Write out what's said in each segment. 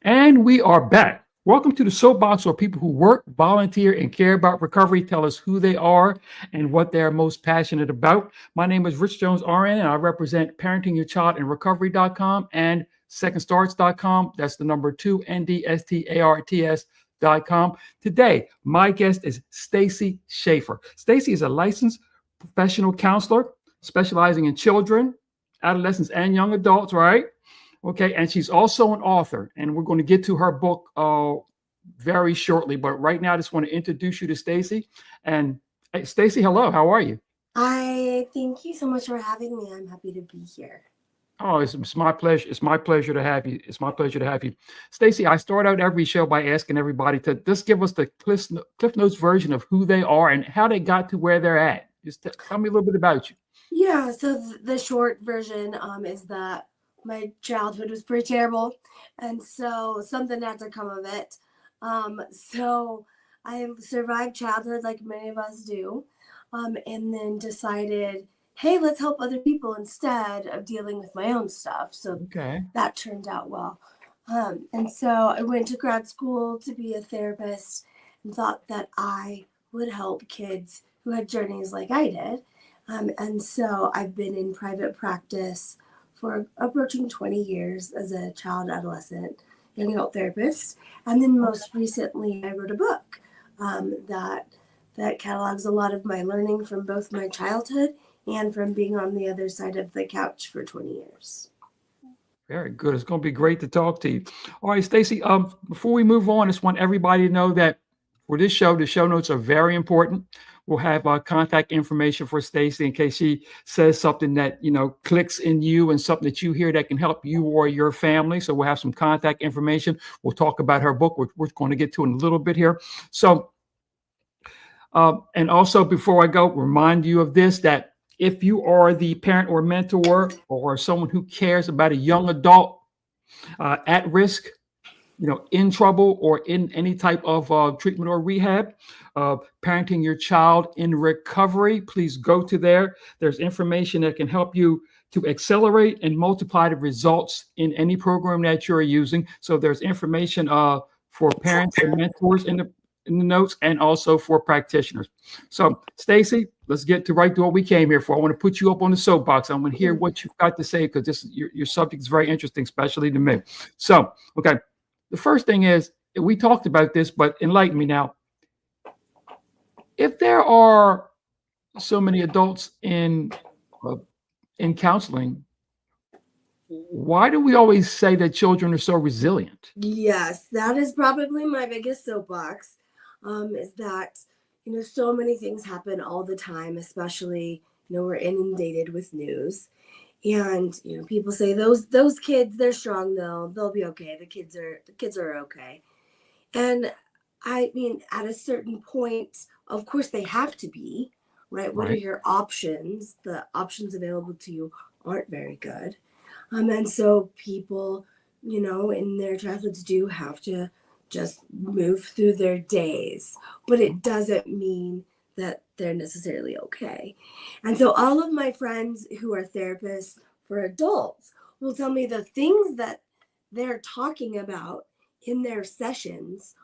And we are back. Welcome to the Soapbox, where people who work, volunteer, and care about recovery tell us who they are and what they are most passionate about. My name is Rich Jones RN, and I represent parentingyourchildinrecovery.com and secondstarts.com. That's the number 2ndstarts.com. Today, my guest is Stacy Schaffer. Stacy is a licensed professional counselor specializing in children, adolescents, and young adults, right? Okay, and she's also an author, and we're going to get to her book very shortly. But right now, I just want to introduce you to Stacy. And hey, Stacy, hello, how are you? I thank you so much for having me. I'm happy to be here. Oh, it's my pleasure. It's my pleasure to have you. It's my pleasure to have you, Stacy. I start out every show by asking everybody to just give us the Cliff Notes version of who they are and how they got to where they're at. Just tell me a little bit about you. Yeah, so the short version is that my childhood was pretty terrible, and so something had to come of it. So I have survived childhood like many of us do, and then decided, hey, let's help other people instead of dealing with my own stuff. So Okay. that turned out well. And so I went to grad school to be a therapist and thought that I would help kids who had journeys like I did. And so I've been in private practice for approaching 20 years as a child, adolescent, young adult therapist. And then most recently, I wrote a book that catalogs a lot of my learning from both my childhood and from being on the other side of the couch for 20 years. Very good. It's going to be great to talk to you. All right, Stacy. Before we move on, I just want everybody to know that for this show, the show notes are very important. We'll have contact information for Stacy in case she says something that clicks in you and something that you hear that can help you or your family. So we'll have some contact information. We'll talk about her book, which we're going to get to in a little bit here. So, and also before I go, remind you of this, that if you are the parent or mentor or someone who cares about a young adult at risk, in trouble or in any type of treatment or rehab, parenting your child in recovery, please go to there. There's information that can help you to accelerate and multiply the results in any program that you're using. So there's information for parents and mentors in the notes, and also for practitioners. So, Stacy, let's get to what we came here for. I want to put you up on the soapbox. I want to hear what you've got to say, because your subject is very interesting, especially to me. So, okay. The first thing is, we talked about this, but enlighten me now. If there are so many adults in counseling, why do we always say that children are so resilient? Yes, that is probably my biggest soapbox, is that, so many things happen all the time, especially, we're inundated with news. And people say those kids, they're strong though, they'll be okay. The kids are okay. And I mean, at a certain point, of course they have to be, right? What are your options? The options available to you aren't very good. And so people, in their childhoods do have to just move through their days, but it doesn't mean that they're necessarily okay. And so all of my friends who are therapists for adults will tell me the things that they're talking about in their sessions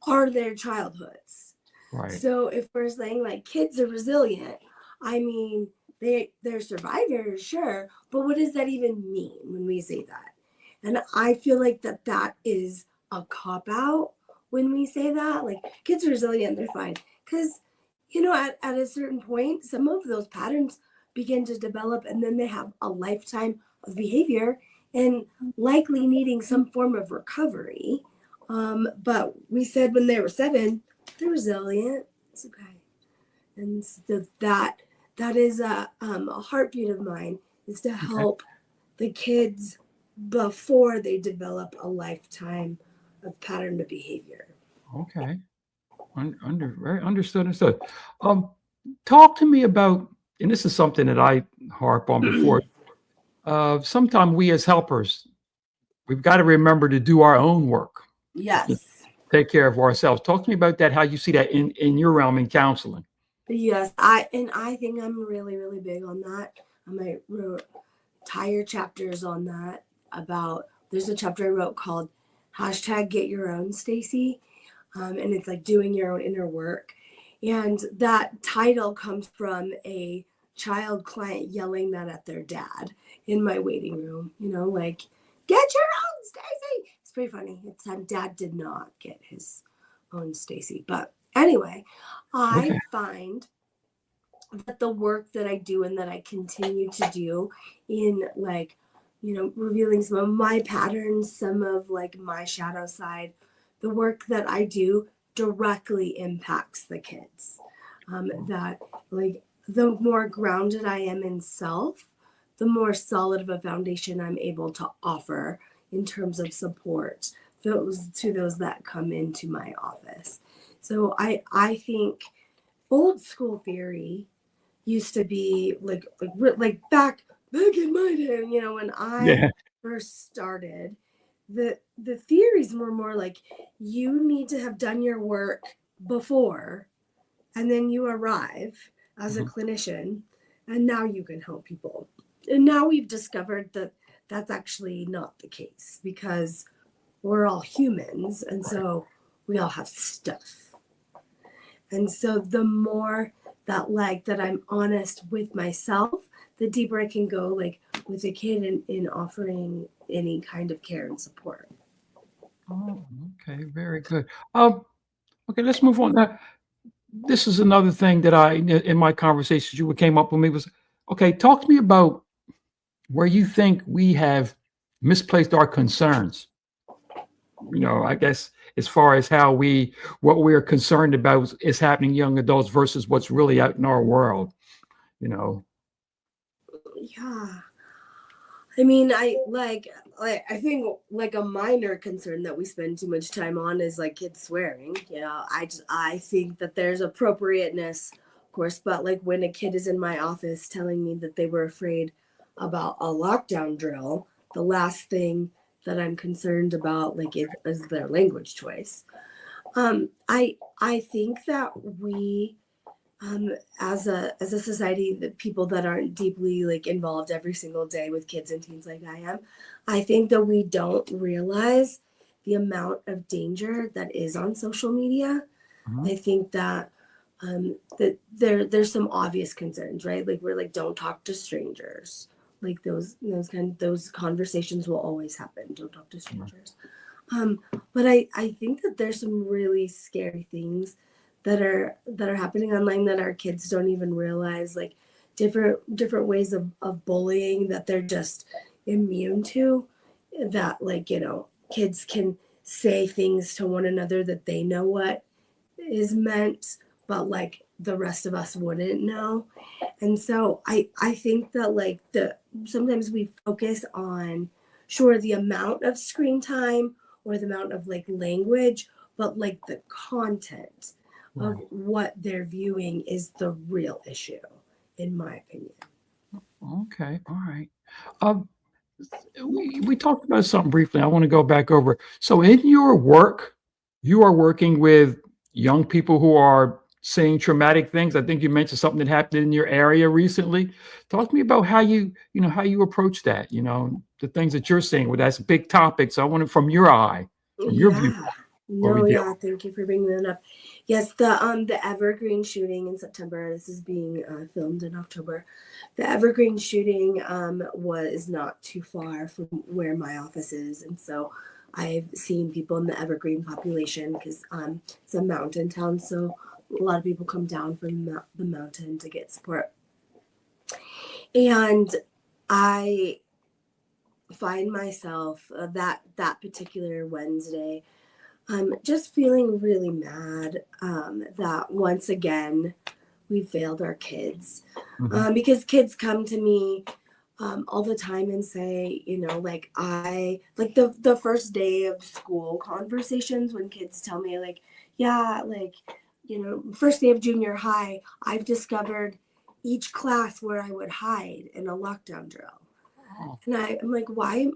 are their childhoods. Right. So if we're saying like kids are resilient, I mean, they're survivors, sure, but what does that even mean when we say that? And I feel like that is a cop-out when we say that. Like, kids are resilient, they're fine. Because, at a certain point, some of those patterns begin to develop, and then they have a lifetime of behavior and likely needing some form of recovery. But we said when they were 7, they're resilient. It's okay. And so that is a heartbeat of mine, is to help the kids before they develop a lifetime of pattern of behavior. Okay. Very understood. Talk to me about, and this is something that I harp on before. Sometimes we as helpers, we've got to remember to do our own work. Yes. Take care of ourselves. Talk to me about that, how you see that in your realm in counseling. Yes, I think I'm really, really big on that. I wrote entire chapters on that. There's a chapter I wrote called hashtag get your own Stacy. And it's like doing your own inner work. And that title comes from a child client yelling that at their dad in my waiting room, like, get your own Stacy. It's pretty funny. It's time dad did not get his own Stacy. But anyway, I Okay. find that the work that I do and that I continue to do in like, revealing some of my patterns, some of like my shadow side, the work that I do directly impacts the kids. That like the more grounded I am in self, the more solid of a foundation I'm able to offer in terms of support those that come into my office. So I think old school theory used to be like back in my day, when I Yeah. first started, the theories were more like you need to have done your work before, and then you arrive as a Mhm. clinician, and now you can help people. And now we've discovered that that's actually not the case because we're all humans, and so we all have stuff. And so the more that I'm honest with myself, the deeper I can go like with a kid in offering any kind of care and support. Oh, okay, very good. Okay, let's move on. Now, this is another thing that in my conversations, you came up with me was, okay, talk to me about where you think we have misplaced our concerns. I guess as far as what we're concerned about is happening to young adults versus what's really out in our world. You know. Yeah. I mean, I think like a minor concern that we spend too much time on is like kids swearing. I think that there's appropriateness, of course, but like when a kid is in my office telling me that they were afraid about a lockdown drill, the last thing that I'm concerned about is their language choice. I think that we as a society, the people that aren't deeply like involved every single day with kids and teens like I am, I think that we don't realize the amount of danger that is on social media. Mhm. I think that there's some obvious concerns, right? Like we're like, don't talk to strangers. Like those conversations will always happen. Don't talk to strangers. Um, but I think that there's some really scary things that are happening online that our kids don't even realize, like different ways of bullying that they're just immune to, that like, kids can say things to one another that they know what is meant, but like the rest of us wouldn't know. And so I think that like the sometimes we focus on sure the amount of screen time or the amount of like language, but like the content of Right. what they're viewing is the real issue, in my opinion. Okay. All right. Um, we talked about something briefly. I want to go back over. So, in your work, you are working with young people who are seeing traumatic things. I think you mentioned something that happened in your area recently. Talk to me about how you approach that. The things that you're seeing. Well, that's a big topic. So, I want it from your eye, from your view, Yeah. what we No, deal. yeah, thank you for bringing that up. Yes, the Evergreen shooting in September. This is being filmed in October. The Evergreen shooting was not too far from where my office is, and so I've seen people in the Evergreen population because it's a mountain town, so a lot of people come down from the mountain to get support. And I find myself that particular Wednesday, just feeling really mad that once again we failed our kids. Mhm. Because kids come to me all the time and say, like the first day of school conversations when kids tell me like, yeah, like, first day of junior high, I've discovered each class where I would hide in a lockdown drill. Oh, And I'm like, why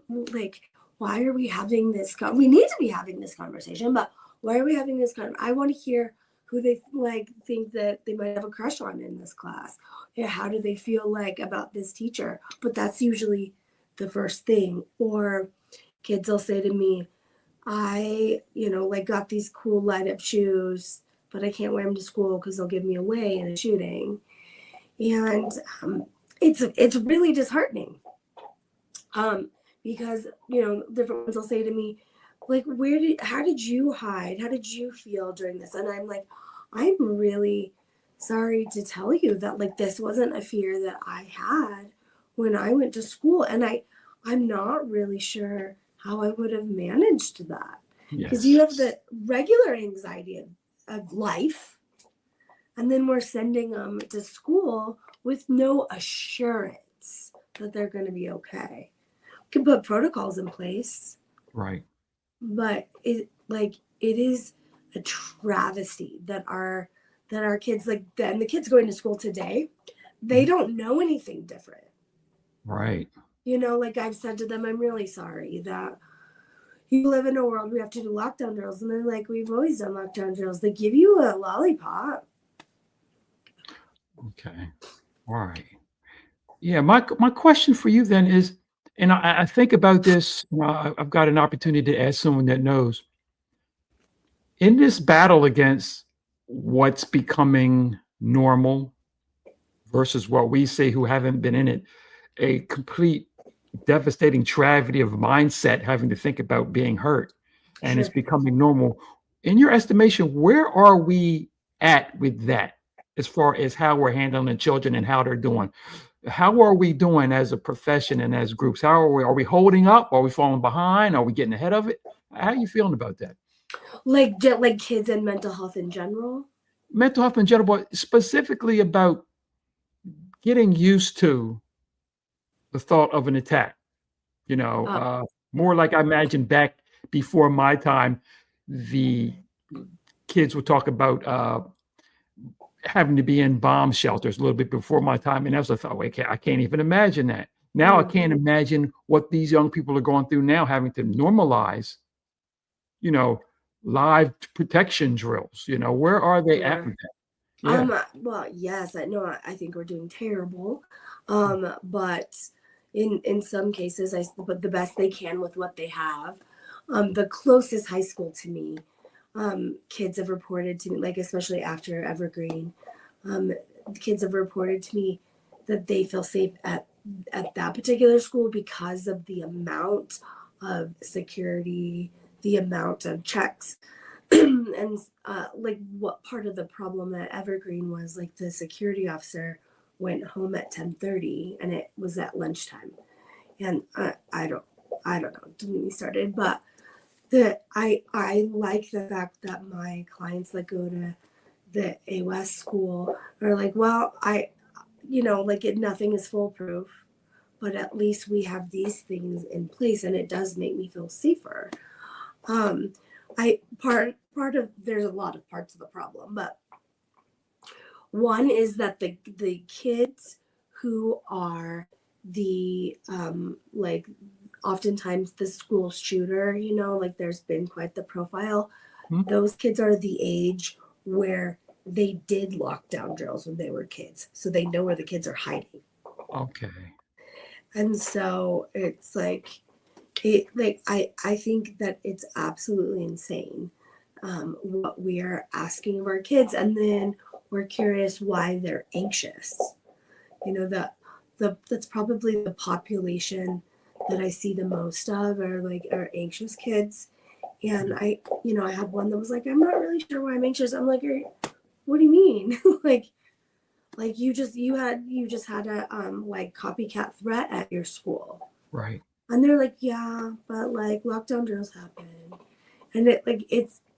are we having this? We need to be having this conversation, but why are we having this I want to hear who they like think that they might have a crush on in this class. Yeah, how do they feel like about this teacher? But that's usually the first thing. Or kids will say to me, I, like got these cool light up shoes, but I can't wear them to school because they'll give me away in a shooting. And it's really disheartening. Um, because, different ones will say to me, like, how did you hide? How did you feel during this? And I'm like, I'm really sorry to tell you that, like, this wasn't a fear that I had when I went to school. And I'm not really sure how I would have managed that. Because you Yes. have the regular anxiety of life, and then we're sending them to school with no assurance that they're going to be okay. Can put protocols in place, Right. but it is a travesty that our kids, like, then the kids going to school today, they Mhm. don't know anything different. Right. Like I've said to them, I'm really sorry that you live in a world we have to do lockdown drills, and they're like, we've always done lockdown drills. They give you a lollipop. Okay. All right. Yeah. My question for you then is, and I think about this. I've got an opportunity to ask someone that knows in this battle against what's becoming normal versus what we see who haven't been in it, a complete devastating tragedy of mindset having to think about being hurt and it's Sure. becoming normal. In your estimation, where are we at with that as far as how we're handling the children and how they're doing? How are we doing as a profession and as groups? How are we? Are we holding up? Are we falling behind? Are we getting ahead of it? How are you feeling about that? Like kids and mental health in general. Mental health in general, but specifically about getting used to the thought of an attack. You know, uh, more like I imagine back before my time, the kids would talk about having to be in bomb shelters a little bit before my time, and I was like, "Oh, I can't even imagine that." Now I can't mhm. imagine what these young people are going through now, having to normalize, you know, live protection drills. Where are they at Sure. with that? Yeah. Well, yes, I know. I think we're doing terrible. But in some cases, but the best they can with what they have. The closest high school to me, kids have reported to me, like especially after Evergreen, um, kids have reported to me that they feel safe at that particular school because of the amount of security, the amount of checks. And like what part of the problem at Evergreen was, like, the security officer went home at 10:30 and it was at lunchtime. And I don't know, don't get me started, but I like the fact that my clients that go to the AWS school are like, well, like, nothing is foolproof, but at least we have these things in place, and it does make me feel safer. Um, I part of There's a lot of parts of the problem, but one is that the kids who are the like oftentimes the school shooter, like there's been quite the profile. Hmm? Those kids are the age where they did lockdown drills when they were kids, so they know where the kids are hiding. Okay. And so it's like I think that it's absolutely insane, what we are asking of our kids, and then we're curious why they're anxious. That that's probably the population that I see the most of are anxious kids. And I had one that was like, I'm not really sure why I'm anxious. I'm like, what do you mean? like you just had a like copycat threat at your school. Right. And they're like, yeah, but like lockdown drills happen. And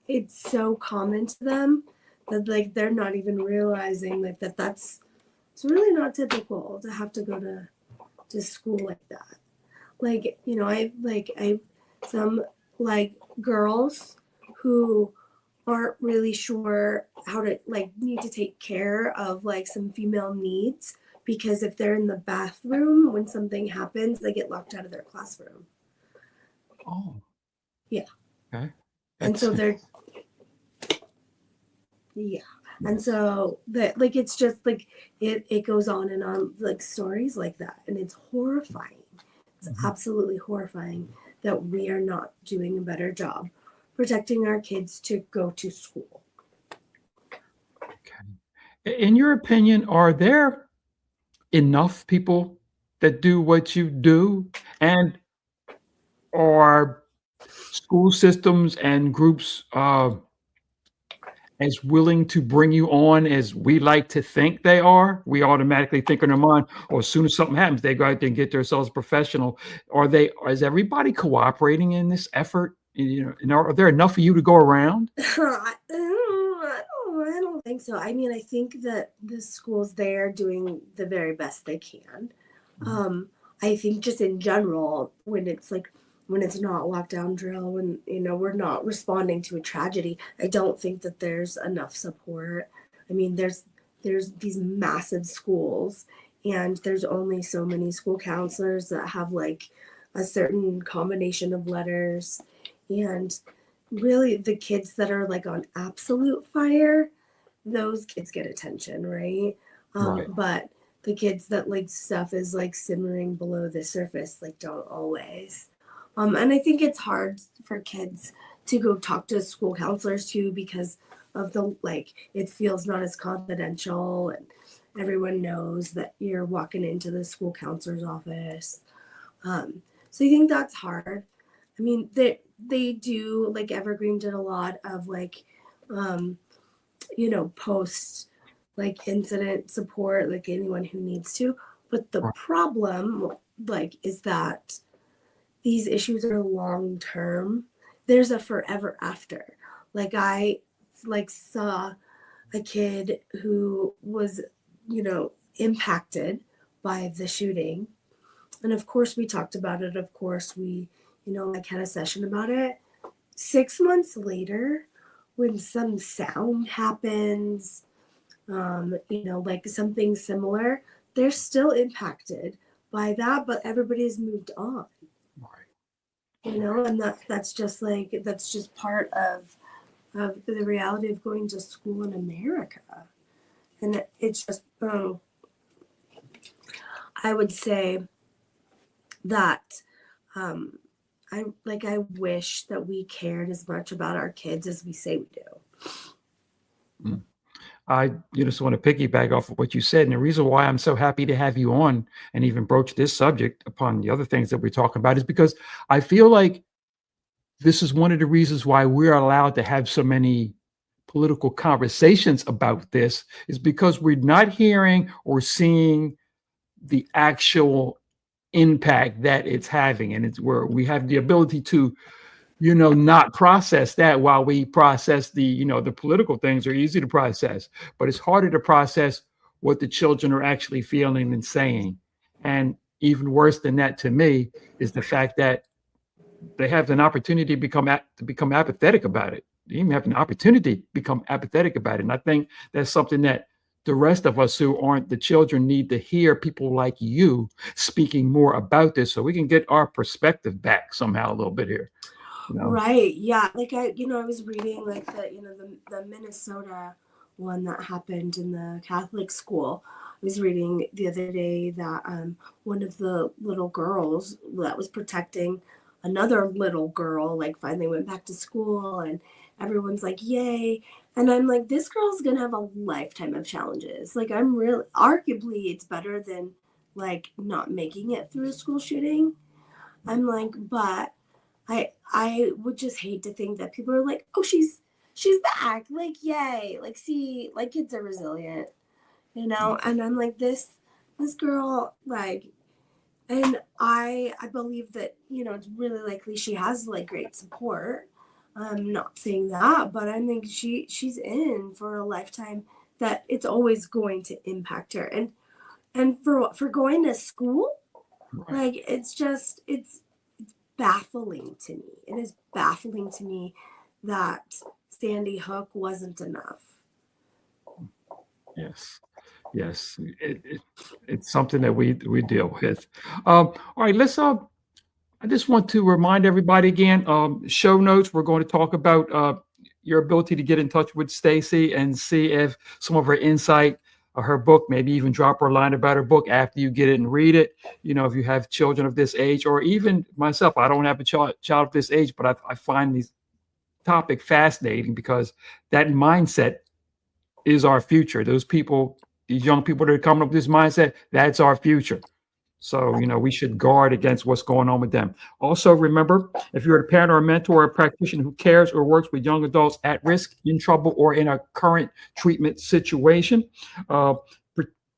it's so common to them that like they're not even realizing like that's it's really not typical to have to go to school like that. Like, I some like girls who aren't really sure how to like need to take care of like some female needs, because if they're in the bathroom when something happens, they get locked out of their classroom. Oh, Yeah. okay. And That's so they're yeah. And yes. so that like it's just like it goes on and on, like stories like that, and it's horrifying. It's Mhm. absolutely horrifying that we are not doing a better job protecting our kids to go to school. Okay. In your opinion, are there enough people that do what you do? And are school systems and groups as willing to bring you on as we like to think they are? We automatically think in our mind, or as soon as something happens, they go out there and get themselves a professional. Is everybody cooperating in this effort? And are there enough of you to go around? I don't think so. I mean, I think that the schools there doing the very best they can. Mhm. I think just in general, when it's not lockdown drill, when we're not responding to a tragedy, I don't think that there's enough support. I mean, there's these massive schools, and there's only so many school counselors that have like a certain combination of letters, and really the kids that are like on absolute fire, those kids get attention, right? Right. But the kids that like stuff is like simmering below the surface, like don't always. And I think it's hard for kids to go talk to school counselors too because of the like it feels not as confidential, and everyone knows that you're walking into the school counselor's office. So I think that's hard. I mean, they do, like Evergreen did a lot of like post like incident support, like anyone who needs to. But the Right. problem, like, is that these issues are long term. There's a forever after. Like I like saw a kid who was, impacted by the shooting. And of course we talked about it. Of course we, like had a session about it. 6 months later, when some sound happens, like something similar, they're still impacted by that, but everybody's moved on, Right. and that's just part of the reality of going to school in America. And it's just, I would say that I wish that we cared as much about our kids as we say we do. Mm. I just want to piggyback off of what you said. And the reason why I'm so happy to have you on and even broach this subject upon the other things that we're talking about is because I feel like this is one of the reasons why we're allowed to have so many political conversations about this, is because we're not hearing or seeing the actual impact that it's having. And it's where we have the ability to not process that, while we process the political things are easy to process, but it's harder to process what the children are actually feeling and saying. And even worse than that to me is the fact that they have an opportunity to become apathetic about it. They even have an opportunity to become apathetic about it. And I think that's something that the rest of us who aren't the children need to hear people like you speaking more about this so we can get our perspective back somehow a little bit here. Right. Yeah. Like I was reading like the Minnesota one that happened in the Catholic school. I was reading the other day that one of the little girls that was protecting another little girl like finally went back to school, and everyone's like, yay. And I'm like, this girl's gonna have a lifetime of challenges. Like I'm really arguably it's better than like not making it through a school shooting. I'm like, but I would just hate to think that people are like, oh, she's back, like yay, like see, like kids are resilient, and I'm like this girl, like, and I believe that it's really likely she has like great support. I'm not saying that, but I think she's in for a lifetime that it's always going to impact her, and for going to school, Right. like it's baffling to me. It is baffling to me that Sandy Hook wasn't enough. Yes. Yes. It's something that we deal with. All right. I just want to remind everybody again, show notes. We're going to talk about your ability to get in touch with Stacy and see if some of her insight her book, maybe even drop her a line about her book after you get it and read it. If you have children of this age, or even myself, I don't have a child of this age, but I find these topic fascinating because that mindset is our future. Those people, these young people that are coming up with this mindset, that's our future. So, we should guard against what's going on with them. Also, remember, if you're a parent or a mentor or a practitioner who cares or works with young adults at risk, in trouble, or in a current treatment situation, uh,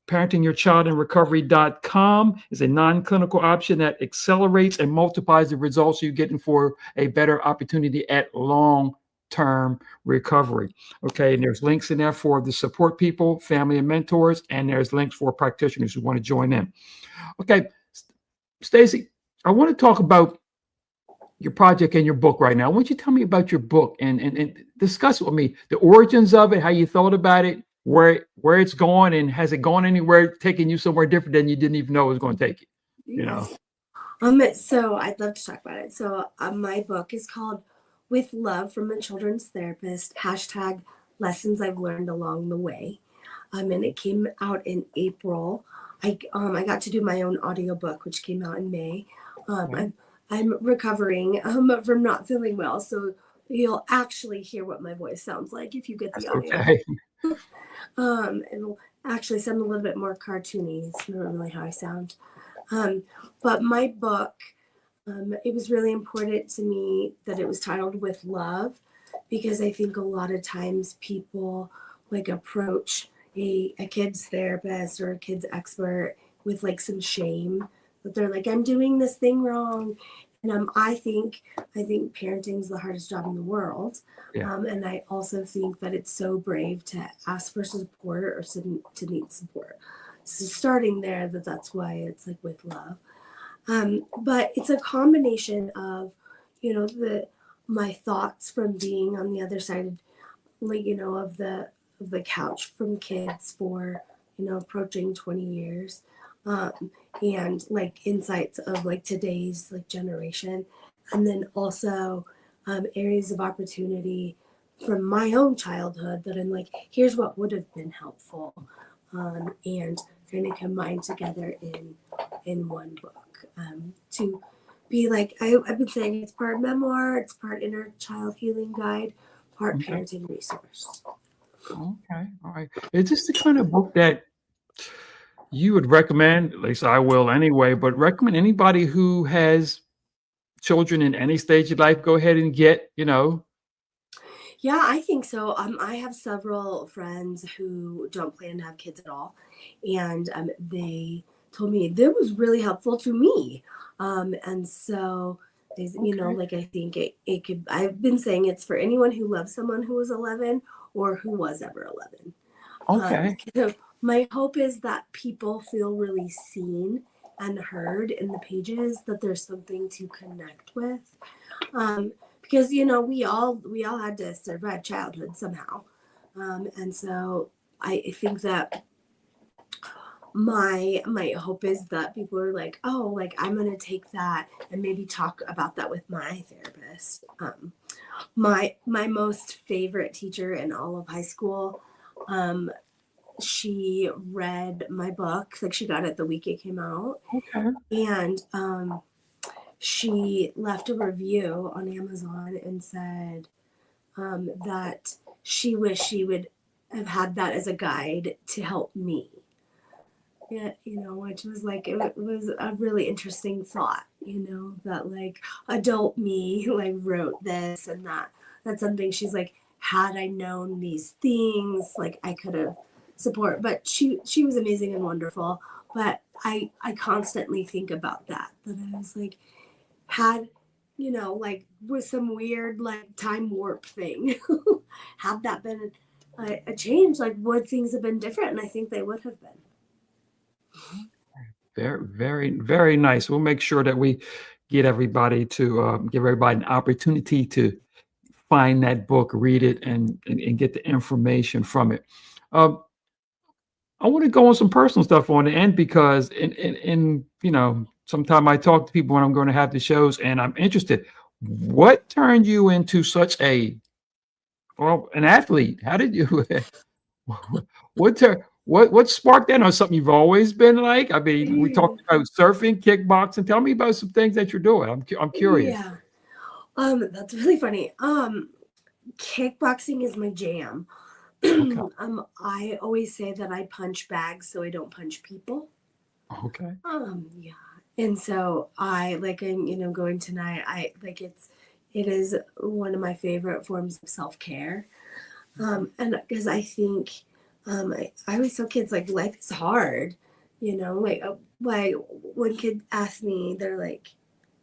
parentingyourchildinrecovery.com is a non-clinical option that accelerates and multiplies the results you're getting for a better opportunity at long-term recovery. Okay, and there's links in there for the support people, family and mentors, and there's links for practitioners who want to join in. Okay, Stacy, I want to talk about your project and your book right now. I want you to tell me about your book and discuss with me the origins of it, how you thought about it, where it's going, and has it gone anywhere, taking you somewhere different than you didn't even know it was going to take you? Yes. So I'd love to talk about it. So my book is called With Love from a Children's Therapist, hashtag Lessons I've Learned Along the Way. And it came out in April. I got to do my own audiobook, which came out in May. I'm recovering from not feeling well, so you'll actually hear what my voice sounds like if you get the audio. Okay. It'll actually sound a little bit more cartoony. It's not really how I sound. But my book, it was really important to me that it was titled With Love, because I think a lot of times people approach a kid's therapist or a kid's expert with some shame that they're like, I'm doing this thing wrong. And I think parenting is the hardest job in the world. Yeah. And I also think that it's so brave to ask for support or to need support. So starting there, that's why it's With Love. But it's a combination of, my thoughts from being on the other side, of the couch from kids for, approaching 20 years. And insights of today's generation, and then also areas of opportunity from my own childhood that I'm here's what would have been helpful, and kind of combined together in one book, to be I've been saying it's part memoir, it's part inner child healing guide, part parenting resource. Okay, all right. Is this the kind of book that you would recommend? At least I will anyway, but recommend anybody who has children in any stage of life, go ahead and get, Yeah, I think so. I have several friends who don't plan to have kids at all, and they told me that was really helpful to me. And so, I think it could. I've been saying it's for anyone who loves someone who was 11 or who was ever 11. Okay. So my hope is that people feel really seen and heard in the pages, that there's something to connect with. Because we all had to survive childhood somehow, and so I think that my hope is that people are I'm gonna take that and maybe talk about that with my therapist. My most favorite teacher in all of high school, she read my book, she got it the week it came out. Okay. And she left a review on Amazon and said that she wished she would have had that as a guide to help me. Yeah, which was it was a really interesting thought, that adult me wrote this, and that's something she's had I known these things, I could have support. But she was amazing and wonderful. But I constantly think about that I was had, with some weird time warp thing, had that been a change, would things have been different? And I think they would have been. Very, very, very nice. We'll make sure that we get everybody to give everybody an opportunity to find that book, read it, and get the information from it. I want to go on some personal stuff on the end, because in sometime I talk to people when I'm going to have the shows, and I'm interested. What turned you into such an athlete? How did you? what sparked that? Or something you've always been like? I mean, we talked about surfing, kickboxing. Tell me about some things that you're doing. I'm curious. Yeah. That's really funny. Kickboxing is my jam. Okay. I always say that I punch bags so I don't punch people. Okay. Yeah. And so I like I'm, going tonight. I like it is one of my favorite forms of self-care. And because I think I always tell kids like life is hard, like when kids ask me, they're like,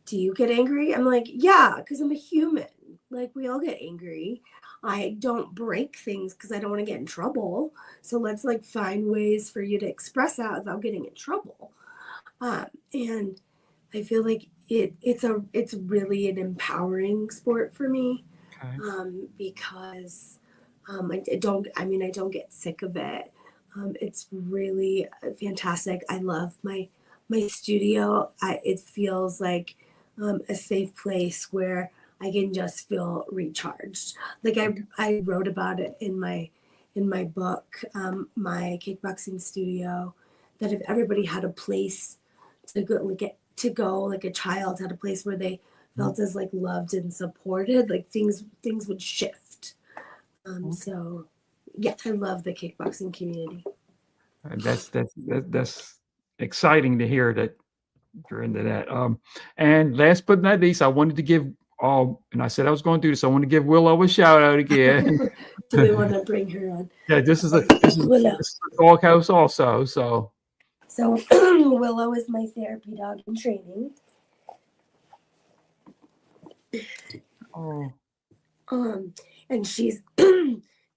do you get angry? I'm like, yeah, because I'm a human. Like we all get angry. I don't break things because I don't want to get in trouble. So let's like find ways for you to express that without getting in trouble. And I feel like it's really an empowering sport for me, Okay. because I don't get sick of it. It's really fantastic. I love my studio. It feels like a safe place where I can just feel recharged. Like I wrote about it in my book, my kickboxing studio, that if everybody had a place to go, like a child had a place where they felt as like loved and supported, like things would shift. Okay. So yeah, I love the kickboxing community. That's exciting to hear that you're into that. And last but not least, I wanted to give and I said I was going to do this. I want to give Willow a shout out again. Do we want to bring her on? Yeah, Willow. this is a doghouse also. So So Willow is my therapy dog in training. oh, And she's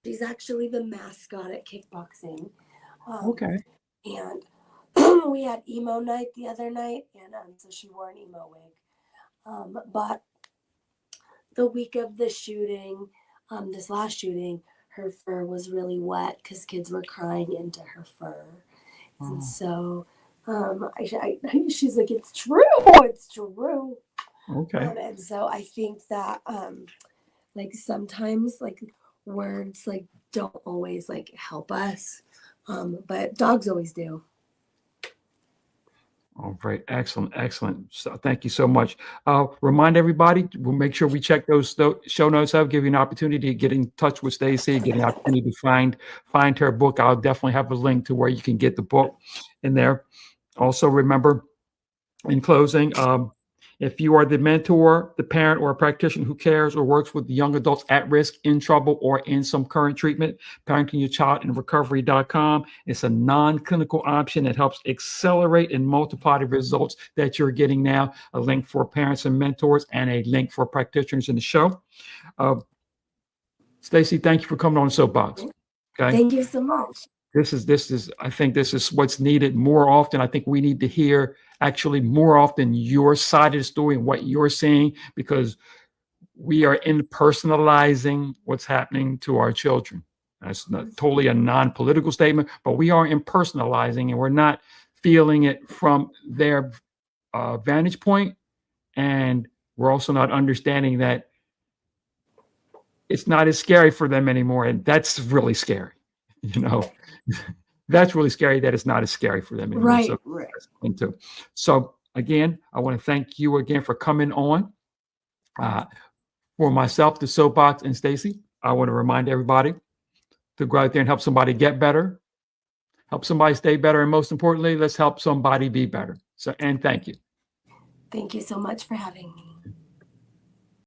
she's actually the mascot at kickboxing. okay. And we had emo night the other night, and so she wore an emo wig. But the week of the shooting, this last shooting, her fur was really wet because kids were crying into her fur. And so she's like, it's true, it's true. Okay. And so I think that like sometimes like words like don't always like help us, but dogs always do. All right. Excellent. Excellent. So thank you so much. Remind everybody, we'll make sure we check those show notes out, give you an opportunity to get in touch with Stacy, get an opportunity to find her book. I'll definitely have a link to where you can get the book in there. Also, remember, in closing, if you are the mentor, the parent, or a practitioner who cares or works with young adults at risk, in trouble, or in some current treatment, parentingyourchildinrecovery.com. It's a non-clinical option that helps accelerate and multiply the results that you're getting now. A link for parents and mentors and a link for practitioners in the show. Stacy, thank you for coming on Soapbox. Okay. Thank you so much. This is I think this is what's needed more often. I think we need to hear actually more often your side of the story and what you're seeing, because we are impersonalizing what's happening to our children. That's not totally a non-political statement, but we are impersonalizing and we're not feeling it from their vantage point. And we're also not understanding that it's not as scary for them anymore. And that's really scary. That's really scary that it's not as scary for them anymore. Right, So right. that's the thing too. So again, I want to thank you again for coming on. For myself, the Soapbox, and Stacy, I want to remind everybody to go out there and help somebody get better, help somebody stay better, and most importantly, let's help somebody be better. So, and thank you. Thank you so much for having me.